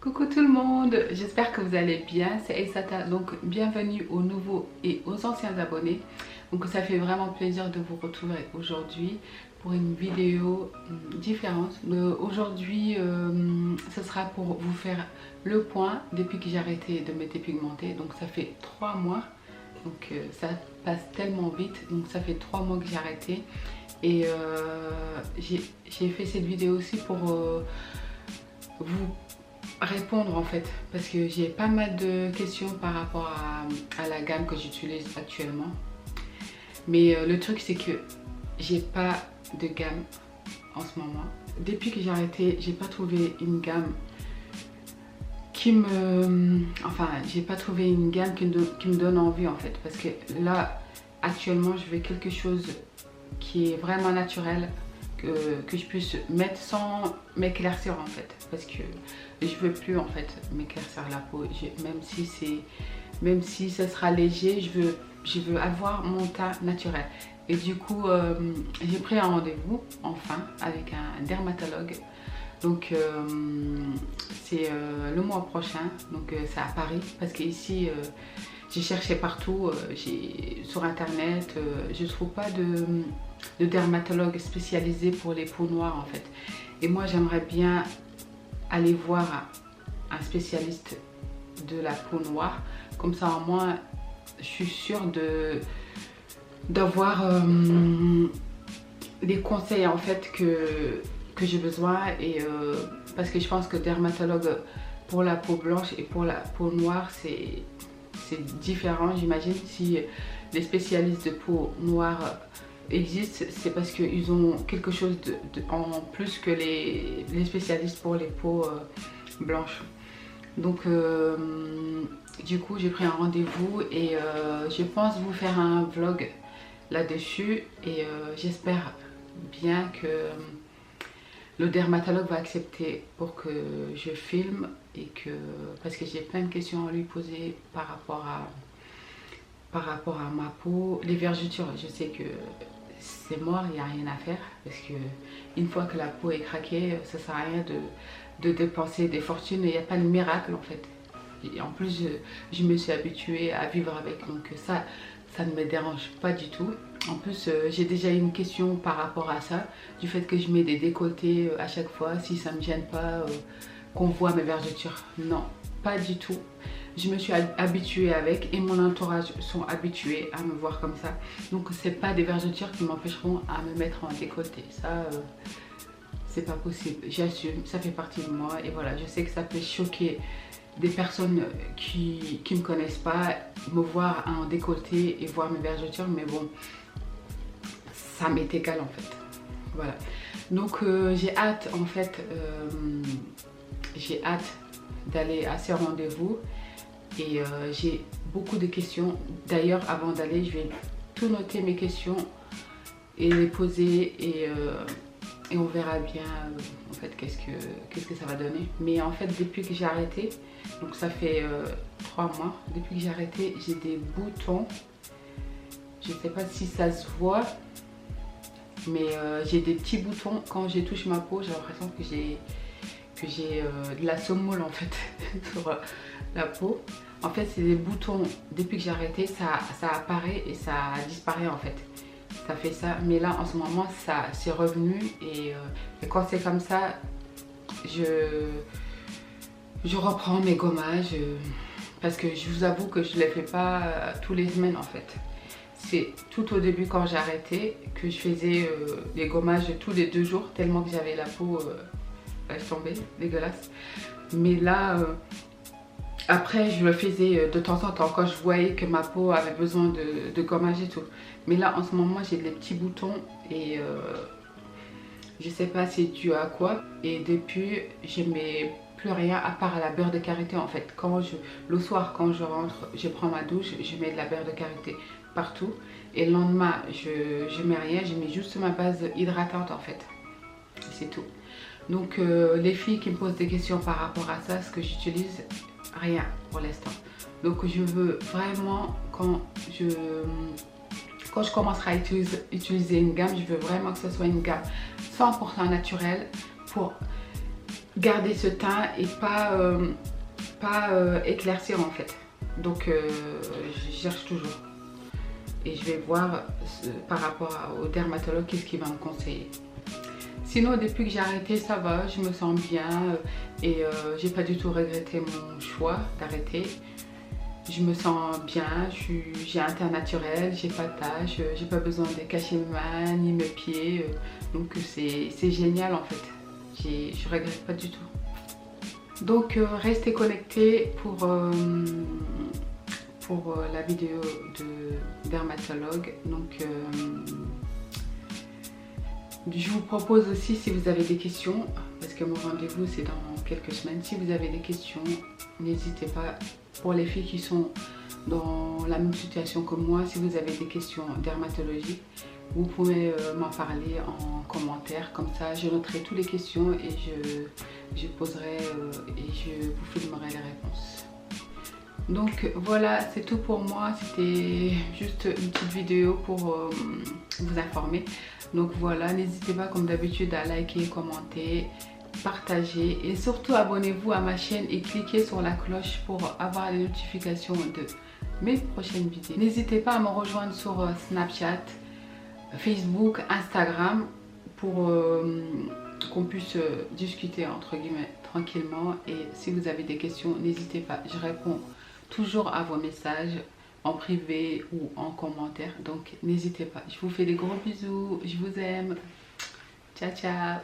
Coucou tout le monde, j'espère que vous allez bien, c'est Aissata, donc bienvenue aux nouveaux et aux anciens abonnés. Donc ça fait vraiment plaisir de vous retrouver aujourd'hui pour une vidéo différente. Aujourd'hui ce sera pour vous faire le point depuis que j'ai arrêté de me dépigmenter. Donc ça fait 3 mois, donc ça passe tellement vite, donc ça fait 3 mois que j'ai arrêté. Et j'ai fait cette vidéo aussi pour vous répondre en fait, parce que j'ai pas mal de questions par rapport à la gamme que j'utilise actuellement. Mais le truc c'est que j'ai pas de gamme en ce moment. Depuis que j'ai arrêté, j'ai pas trouvé une gamme qui me... Enfin, j'ai pas trouvé une gamme qui me donne envie en fait. Parce que là, actuellement, je veux quelque chose qui est vraiment naturel, que je puisse mettre sans m'éclaircir en fait. Parce que je veux plus en fait m'éclaircir la peau. Même si ça sera léger, je veux avoir mon teint naturel. Et du coup, j'ai pris un rendez-vous enfin avec un dermatologue. Donc c'est le mois prochain, donc c'est à Paris, parce qu'ici j'ai cherché partout, sur internet, je trouve pas de dermatologue spécialisé pour les peaux noires en fait. Et moi j'aimerais bien aller voir un spécialiste de la peau noire, comme ça au moins je suis sûre d'avoir des conseils en fait que j'ai besoin. Et parce que je pense que dermatologue pour la peau blanche et pour la peau noire c'est différent. J'imagine si les spécialistes de peau noire existent, c'est parce qu'ils ont quelque chose en plus que les spécialistes pour les peaux blanches. Donc du coup j'ai pris un rendez-vous et je pense vous faire un vlog là-dessus. Et j'espère bien que le dermatologue va accepter pour que je filme, et parce que j'ai plein de questions à lui poser par rapport à ma peau. Les vergetures, je sais que c'est mort, il n'y a rien à faire, parce que une fois que la peau est craquée, ça sert à rien de dépenser des fortunes, il n'y a pas de miracle en fait. Et en plus je me suis habituée à vivre avec, donc ça ne me dérange pas du tout. En plus j'ai déjà eu une question par rapport à ça, du fait que je mets des décolletés à chaque fois, si ça ne me gêne pas qu'on voit mes vergetures. Non, pas du tout. Je me suis habituée avec, et mon entourage sont habitués à me voir comme ça. Donc c'est pas des vergetures qui m'empêcheront à me mettre en décolleté. Ça c'est pas possible, j'assume, ça fait partie de moi. Et voilà, je sais que ça peut choquer des personnes qui me connaissent pas, me voir en décolleté et voir mes vergetures, mais bon, ça m'est égal en fait. Voilà, donc j'ai hâte en fait, j'ai hâte d'aller à ce rendez-vous. Et j'ai beaucoup de questions. D'ailleurs, avant d'aller, je vais tout noter mes questions et les poser, et on verra bien en fait qu'est-ce que ça va donner. Mais en fait, depuis que j'ai arrêté, donc ça fait 3 mois, depuis que j'ai arrêté, j'ai des boutons. Je sais pas si ça se voit, mais j'ai des petits boutons. Quand je touche ma peau, j'ai l'impression que j'ai de la semoule en fait sur la peau. En fait, c'est des boutons. Depuis que j'ai arrêté, ça apparaît et ça disparaît en fait. Ça fait ça. Mais là, en ce moment, ça c'est revenu. Et quand c'est comme ça, je reprends mes gommages. Parce que je vous avoue que je ne les fais pas tous les semaines en fait. C'est tout au début, quand j'ai arrêté, que je faisais des gommages tous les 2 jours. Tellement que j'avais la peau, laisse tomber, dégueulasse. Mais là... après, je le faisais de temps en temps quand je voyais que ma peau avait besoin de gommage et tout. Mais là, en ce moment, j'ai des petits boutons et je sais pas c'est dû à quoi. Et depuis, je mets plus rien à part la beurre de karité en fait. Le soir, quand je rentre, je prends ma douche, je mets de la beurre de karité partout. Et le lendemain, je mets rien, je mets juste ma base hydratante en fait. C'est tout. Donc, les filles qui me posent des questions par rapport à ça, ce que j'utilise... rien pour l'instant. Donc je veux vraiment, quand quand je commencerai à utiliser une gamme, je veux vraiment que ce soit une gamme 100% naturelle pour garder ce teint et pas éclaircir en fait. Donc je cherche toujours et je vais voir par rapport au dermatologue qu'est-ce qu'il va me conseiller. Sinon depuis que j'ai arrêté ça va, je me sens bien et j'ai pas du tout regretté mon choix d'arrêter. Je me sens bien, j'ai un teint naturel, j'ai pas de taches, j'ai pas besoin de cacher mes mains ni mes pieds, donc c'est génial en fait. Je regrette pas du tout. Donc restez connectés pour la vidéo de dermatologue. Donc je vous propose aussi, si vous avez des questions, parce que mon rendez-vous c'est dans quelques semaines, si vous avez des questions, n'hésitez pas. Pour les filles qui sont dans la même situation que moi, si vous avez des questions dermatologiques, vous pouvez m'en parler en commentaire. Comme ça, je noterai toutes les questions et je poserai et je vous filmerai les réponses. Donc voilà, c'est tout pour moi. C'était juste une petite vidéo pour vous informer. Donc voilà, n'hésitez pas comme d'habitude à liker, commenter, partager et surtout abonnez-vous à ma chaîne et cliquez sur la cloche pour avoir les notifications de mes prochaines vidéos. N'hésitez pas à me rejoindre sur Snapchat, Facebook, Instagram pour qu'on puisse discuter entre guillemets tranquillement. Et si vous avez des questions, n'hésitez pas, je réponds toujours à vos messages en privé ou en commentaire, donc n'hésitez pas. Je vous fais des gros bisous, je vous aime, ciao ciao.